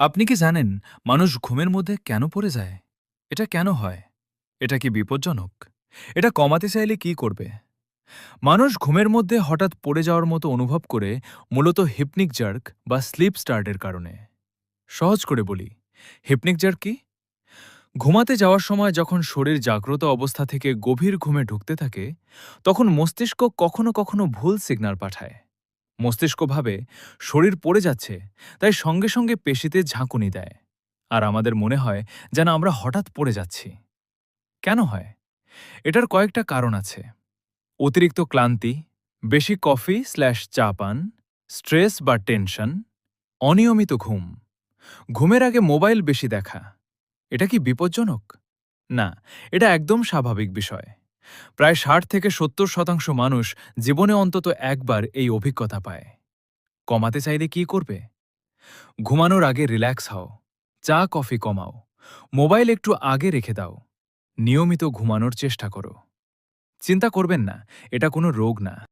আপনি কি জানেন মানুষ ঘুমের মধ্যে কেন পড়ে যায়? এটা কেন হয়? এটা কি বিপজ্জনক? এটা কমাতে চাইলে কি করবে? মানুষ ঘুমের মধ্যে হঠাৎ পড়ে যাওয়ার মতো অনুভব করে মূলত হিপনিক জার্ক বা স্লিপ স্টার্টের কারণে। সহজ করে বলি, হিপনিক জার্ক কি? ঘুমাতে যাওয়ার সময় যখন শরীর জাগ্রত অবস্থা থেকে গভীর ঘুমে ঢুকতে থাকে, তখন মস্তিষ্ক কখনো কখনো ভুল সিগন্যাল পাঠায়। মস্তিষ্ক ভাবে শরীর পড়ে যাচ্ছে, তাই সঙ্গে সঙ্গে পেশিতে ঝাঁকুনি দেয়। আর আমাদের মনে হয় যেন আমরা হঠাৎ পড়ে যাচ্ছি। কেন হয়? এটার কয়েকটা কারণ আছে। অতিরিক্ত ক্লান্তি, বেশি কফি/চা পান, স্ট্রেস বা টেনশন, অনিয়মিত ঘুম, ঘুমের আগে মোবাইল বেশি দেখা। এটা কি বিপজ্জনক? না, এটা একদম স্বাভাবিক বিষয়। প্রায় 60 থেকে 70% মানুষ জীবনে অন্তত একবার এই অভিজ্ঞতা পায়। কমাতে চাইলে কি করবে? ঘুমানোর আগে রিল্যাক্স হও, চা কফি কমাও, মোবাইল একটু আগে রেখে দাও, নিয়মিত ঘুমানোর চেষ্টা করো। চিন্তা করবেন না, এটা কোনো রোগ না।